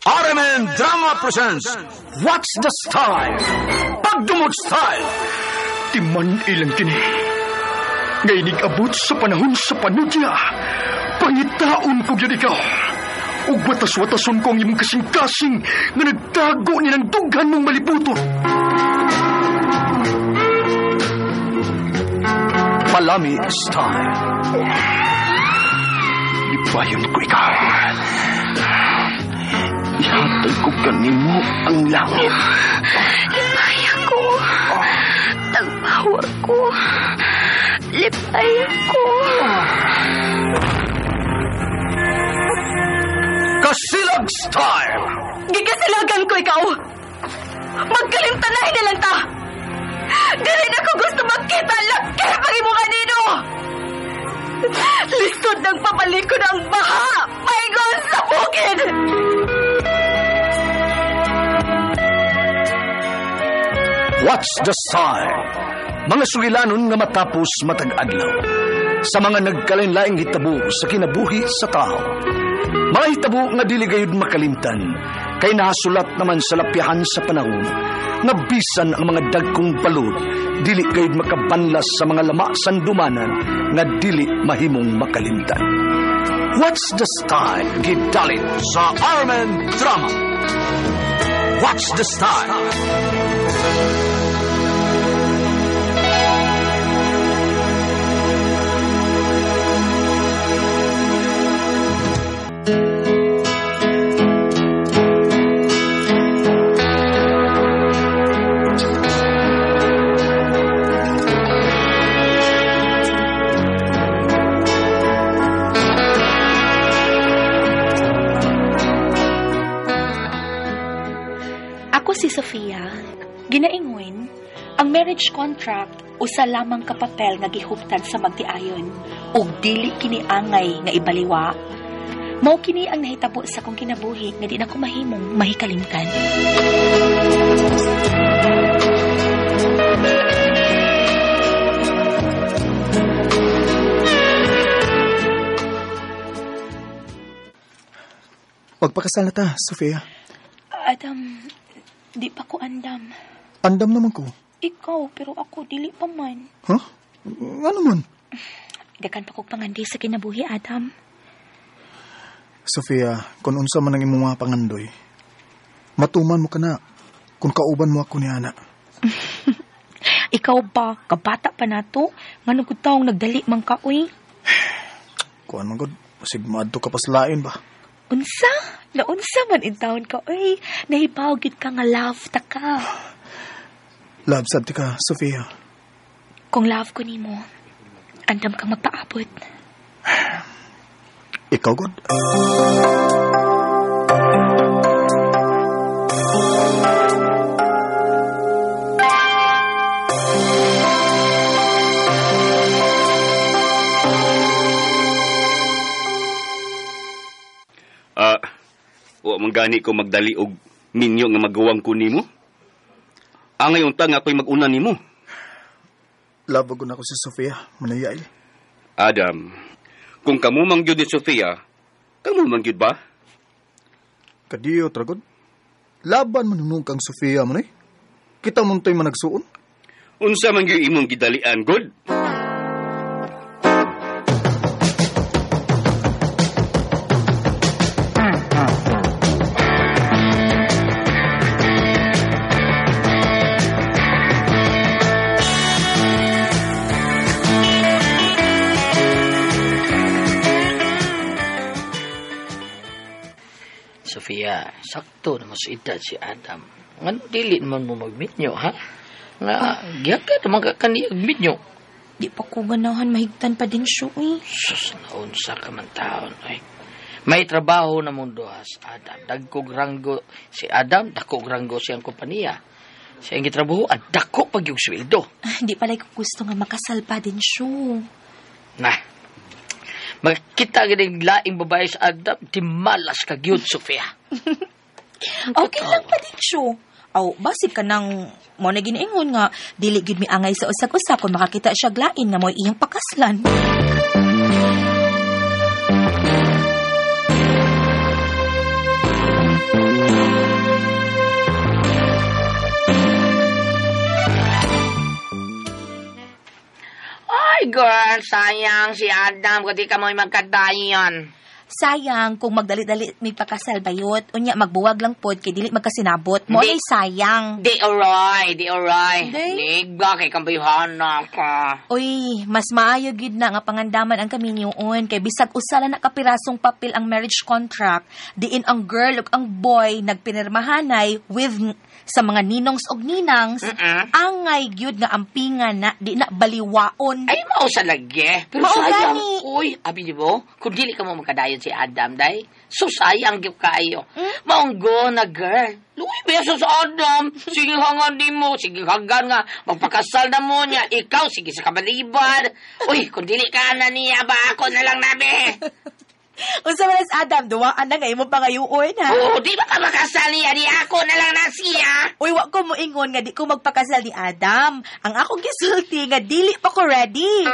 RMN Drama presents What's the Style? Pagdumot Style. Timan ilang kini. Ngay abot sa panahon sa panudya. Pangitaon ko yun ikaw. Ug watas-watason ko ang imong kasing-kasing na nagtago ni ng dughan mong malibuton. Palami Style. Ibayon ko ikaw. Ihatay ko kanimo ang langit. Lipaya ko. Tagpawa ko. Lipaya ko. Kasilag Style. Gikasilagan ko ikaw. Magkalimtanahin na lang ta. Dili na ko gusto magkita laki pag imo kanino. Lisod ng papalikod ang baha. Maygon sa bukid. What's the Style? Mga sugilanon nga matapos matag adlaw. Sa mga nagkalain-laing hitabo sa kinabuhi sa tao. Mga hitabo nga dili gayud makalimtan. Kay nasulat naman sa lapyahan sa panahon. Nga bisan ang mga dagkong balod. Dili gayud makabanlas sa mga lama sandumanan. Nga dili mahimong makalimtan. What's the Style? Gidalit sa RMN Drama. What's the Style? Ako si Sofia. Ginaingon, ang marriage contract usa lamang ka papel nga gihuptan sa magtiayon ug dili kini angay nga ibaliwa. Mao kini ang nahitabo sa kong kinabuhi nga di na ko mahimong mahikalimtan. Magpakasal na ta, Sofia. Adam, di pa ko andam. Andam naman ko. Ikaw, pero ako dili pa man. Huh? Ano man? Dakan pa kong pangandi sa kinabuhi, Adam. Sofia, kung unsa man ang imong mga pangandoy, matuman mo ka na kung kauban mo ako ni Ana. Ikaw ba, kabata pa na to? Nga nagutaong nagdali man ka, uy? Kuan man god, masigmad to kapaslain ba? Unsa? Naunsa man in taon ka, uy? Nahibaw gid ka nga love ta ka. Love sad ti ka, Sofia. Kung love ko nimo, andam kang magpaabot. Ikaw god? Wa manggani ko magdali og minyo nga magawang ko nimo. Angay unta nga ako'y mag-una nimo. Love ko na ko si Sofia, manayay. Adam, kung kamo man gyud ni Sofia, kamo man gyud ba? Kadiyo, tragod. Laban manunong kang Sofia man eh. Kita mong to'y managsuon. Unsa man gyud imong gidalian, god? Sofia, sakto naman sa edad si Adam. Nga dili naman mo mag-meet nyo, ha? Nga, giyaka naman ka kaniyag meet nyo. Di pa ko ganahan mahigtan pa din siya, uy. Sus, naunsa ka man taon, ay. May trabaho na mong duhas, Adam. Dagkog ranggo si Adam, dakog ranggo siyang kompanya. Siya ang gitrabaho, at dako pag yung sweldo. Di pala ko gusto nga makasal pa din siya. Nah, makita ganing laing babae sa Adam, di malas ka gyud, Sofia. Okay lang pa din siya. Aw, basig ka nang mo na ginaingon nga, dili gyud mi angay sa usag-usag kung makakita siya glain nga mo iyang pakaslan. girl, sayang si Adam, kung di ka mo magkadayon. Sayang kung magdali-dali may pakasal bayot. Unya, magbuwag lang pod, kay dili magkasinabot. Mo Di- ay sayang. Di oray. Di? Liga kay kambayuhan na ka. Uy, mas maayo gid na nga pangandaman ang kaminyoon kay bisag usala na kapirasong papel ang marriage contract, diin ang girl ug ang boy nagpinirmahanay with sa mga ninongs og ninangs, angay gyud nga ampingan na di na baliwaon. Ay, mao sa lagi. Pero Mao sayang. gani. Uy, abi di mo, kung dili ka mo magkadayon si Adam, day, so sayang gyud kaayo. Maunggo na girl. Luwi beso sa Adam. Sige hangan di mo. Sige hagan nga. Magpakasal na mo niya. Ikaw, sige sa kabalibad. Uy, kung dili ka na niya, ba ako na lang nabi. Unsa man as Adam, duwaan na nga imo pangayuon ha. Oo, di ba ka makasal niya? Di ako na lang na siya. Uy, wa ko moingon nga di ko magpakasal ni Adam. Ang akong gisulti nga dili pa ko ready.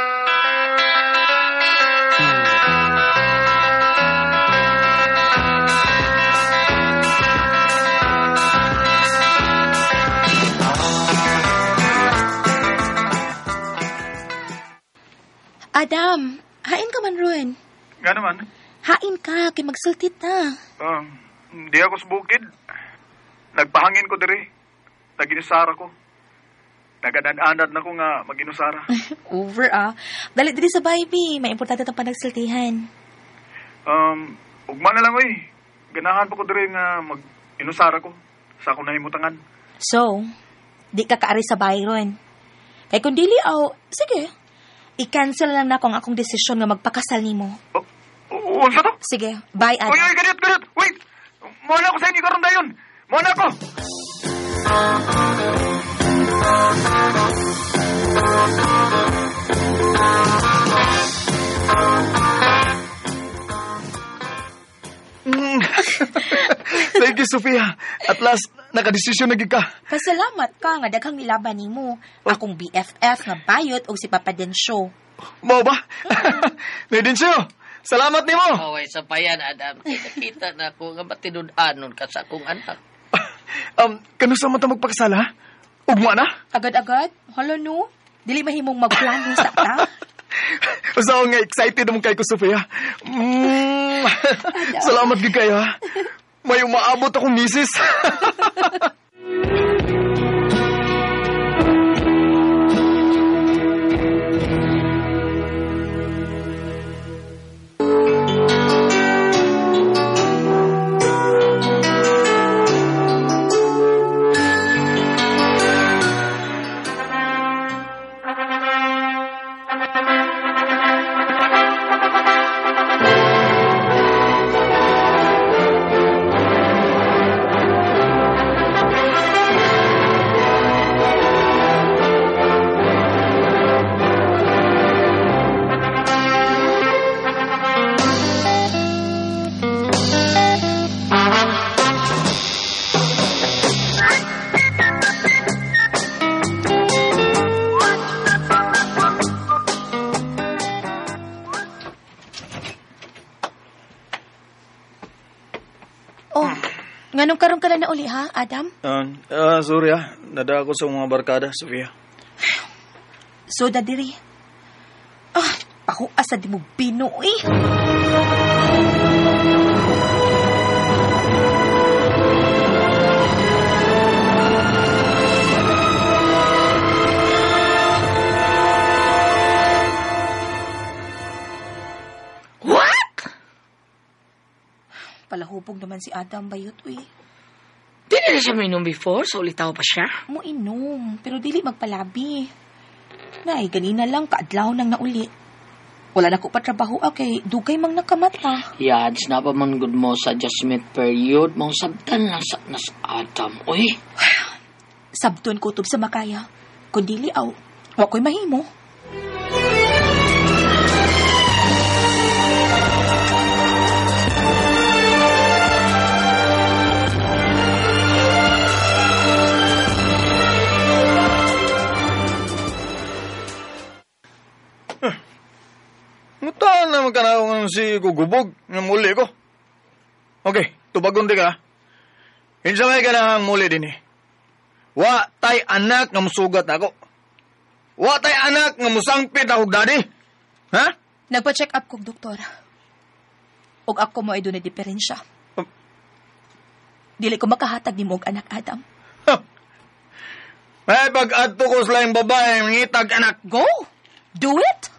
Adam, hain ka man ron. Nga naman. Hain ka, kay magsultit na. Di ako sa bukid. Nagpahangin ko diri. Naginusara ko. Nagadan-anad na ko nga maginusara. Over Dali diri sa baby, may importante itong panagsultihan. Ugma na lang, oy. Ganahan pa ko diri nga mag-inusara ko. Sa akong nahimutangan. So, di ka kaari sa Byron. Kay kung dili sige, i-cancel lang na akong desisyon nga magpakasal nimo. Unsa to? Sige, bye, Adam. Oy, ganit. Wait! Muna ako sa inyo karon dayon. Muna ako! Thank you, Sofia. At last, nakadesisyon na gid ka. Pasalamat ka nga daghang nilaban nimo. Akong BFF nga bayot og si Papa Densyo. Mo ba? Nadin siyo. Salamat nimo. Okay, sa payan, Adam. Kita na ako nga matinud-anon ka sa akong anak. Kanusa man ta magpakasala? Ugma na? Agad-agad? Hala no? Dili mahimong magplano sa ta? Usaw nga excited naman kay ko, Sofia. Salamat gid kayo, ha? May umaabot akong misis. Nganong karon ka lang na uli ha, Adam? Sorry, ha? Nada ako sa mga barkada, Sofia. So, dadiri. Ako asa di mo binuoy. Palahubog naman si Adam bayot, uy. Di na siya minom before, so ulitaw pa siya. Mo inom, pero dili magpalabi. Nay, ganina lang, kaadlaw nang nauli. Wala na ko pa trabaho, kay dugay mang nakamata. Yads na pa man good mo sa adjustment period, mong sabtan lang sa nas Adam, uy. Sabton kutob sa makaya. Kung dili wa ko'y mahimo. Mutaan naman ka na si Gugubog ng muli ko. Okay, tubagon di ka. Hinsamay ka na ang muli din eh. Wa tay anak nga musugat ako. Wa tay anak nga musangpit ako, daddy. Ha? Nagpa-check up kong doktor. Og ako mo ay doon na diferensya. Dili ko makahatag ni mo og anak, Adam. May pag-adto ko sa laing babae, mangitag anak. Go! Do it!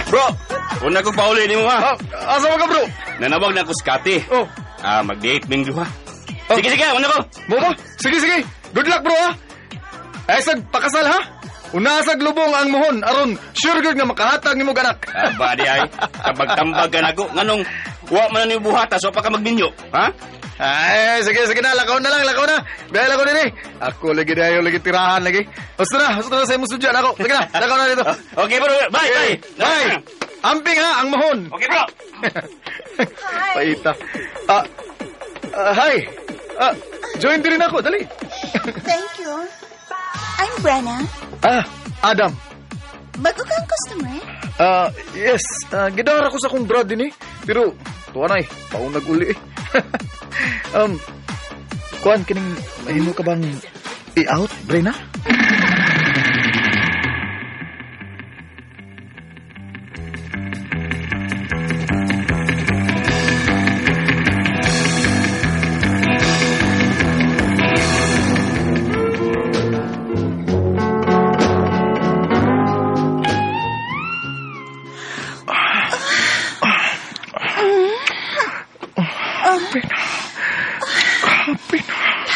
Bro, una ko pauli ni mo ha. Asa mo ka, bro? Nanawag na ako sa Kati. Oh. Mag-date ming duha. Oh. Sige, una ko. Mo ba? Sige. Good luck, bro, ha? Sag pakasal, ha? Unasag lubong ang muhon. Aron, sure good nga makahatag ni mo ganak. Aba di ay. Kapag tambag ka na ko, nganong wa man na ni buhata, so pa ka magminyo. Ha? Ay, sige na. Lakaw na. Dahil ako din eh. Ako lagi tirahan lagi. Basta na sa imong sudyan ako. Sige na, lakaw na dito. Okay, bro. Bye. Bye. Amping ha, ang muhon. Okay, bro. Paita. Hi. Join din ako, dali. Thank you. I'm Brenna. Adam. Bago kang customer? Yes. Gidara ko sa akong brad din eh. Pero, tuwa na eh. Paunag uli eh. Kuan, kining mahimo ka bang i-out, Brenna?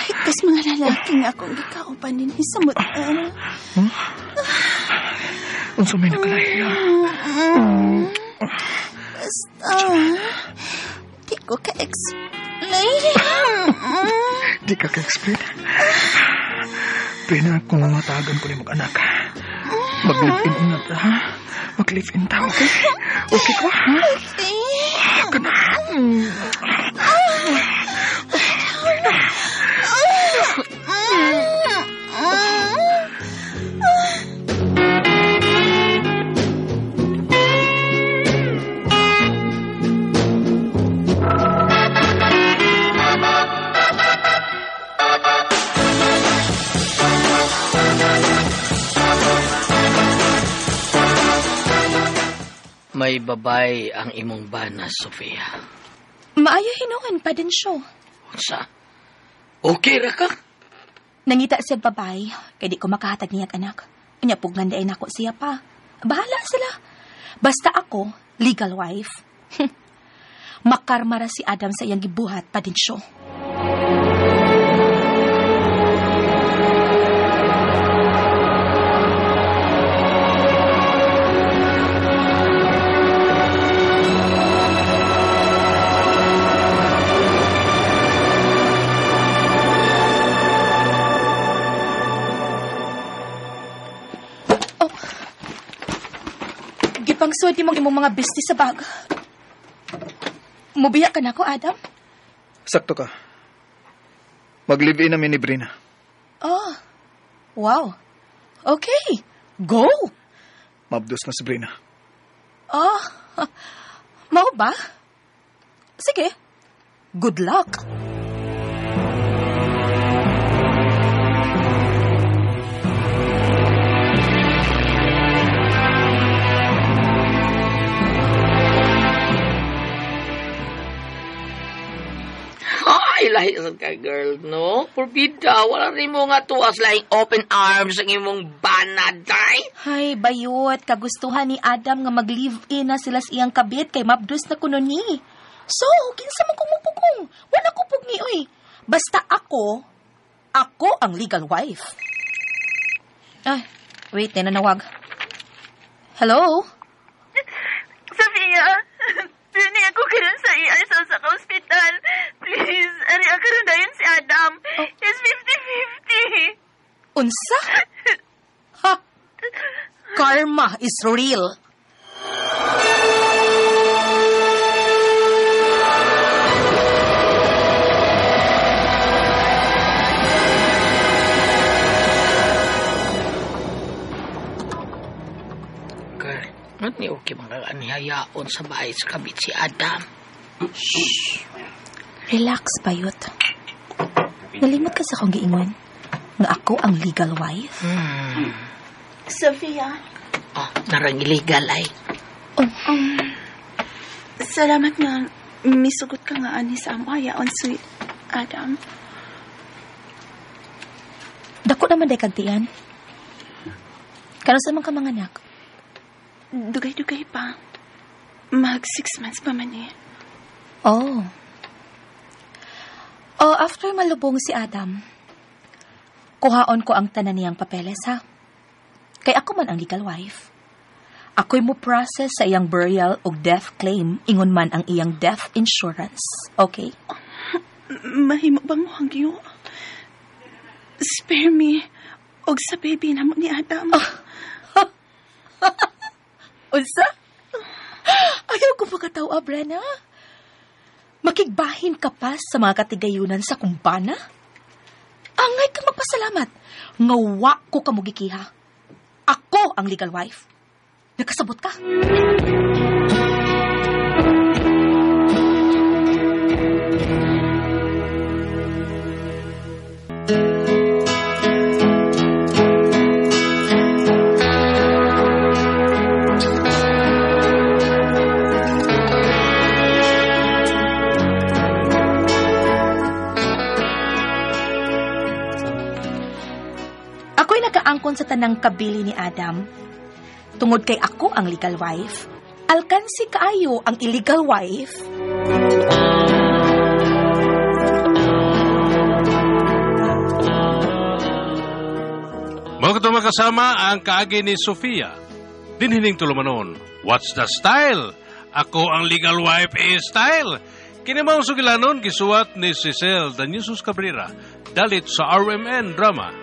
Higpas mga lalaki nga akong gikaupan din sa mutan. Unsa may nakalahiya? Basta, di ko ka-explain. Di ka ka-explain. Brenna, kung matagan ko ni mag-anak, mag-live-in unat, ha? Mag-live-in ta, okay? Okay ko, ha? Okay. Kana. May babay ang imong bana, Sofia. Maayo hinuon pa din siya. Unsa? Okay ra ka? Nangita siya babay, kaya di ko makahatag niya anak. Kanya puglandain ako siya pa. Bahala sila. Basta ako, legal wife. Makarmara si Adam sa iyang gibuhat pa din siya. Gipangsud ni mong imong mga business sa bag. Mubiya ka na ko, Adam? Sakto ka. Mag-live-in namin ni Brenna. Oh, wow. Okay, go! Mabdos na si Brenna. Oh, mau ba? Sige, good luck. Ay, lahi ka, girl, no? Forbida, wala rin mo nga tuwas lahing open arms ang imong banaday. Hay, bayot, kagustuhan ni Adam nga mag-live-in na sila sa iyang kabit kay mabdos na kuno ni. So, kinsa man kumupugong. Wala ko pug ni, oy. Basta ako ang legal wife. Ay, wait, nanawag. Hello? Sofia, Dini ako karon sa ER sa hospital. Please, ari karon dayon si Adam. It's 50-50. Unsa? Ha? Karma is real. Ni okay mga anihayaon sa bahay sa kabit si Adam. Relax, Bayot. Nalimot ka sa kong giingon nga ako ang legal wife. Sofia, Narang illegal ay. salamat nga misugot ka nga ani sa amayaon si Adam. Dako naman day kagtian. Kano sa mga kamanganak? Dugay-dugay pa. Mag 6 months pa man eh. Oh, after malubong si Adam, kuhaon ko ang tanan niyang papeles, ha? Kay ako man ang legal wife. Ako'y mo process sa iyang burial o death claim, ingon man ang iyang death insurance. Okay? Mahimo bang mo hangyo? Spare me. Og sa baby na mo ni Adam. Unsa? Ayaw ko makatawa, Brenna. Makigbahin ka pa sa mga katigayunan sa kumpana? Angay kang magpasalamat. Ngawa ko ka mugikiha. Ako ang legal wife. Nagkasabot ka. Ako'y nakaangkon sa tanang kabili ni Adam. Tungod kay ako ang legal wife, alkansi kaayo ang illegal wife. Mga katong kasama ang kaagi ni Sofia. Dinhining tulumanon. What's the style? Ako ang legal wife style. Kinamang sugilanon gisuwat ni Cecil Daniusos Cabrera. Dalit sa RMN Drama.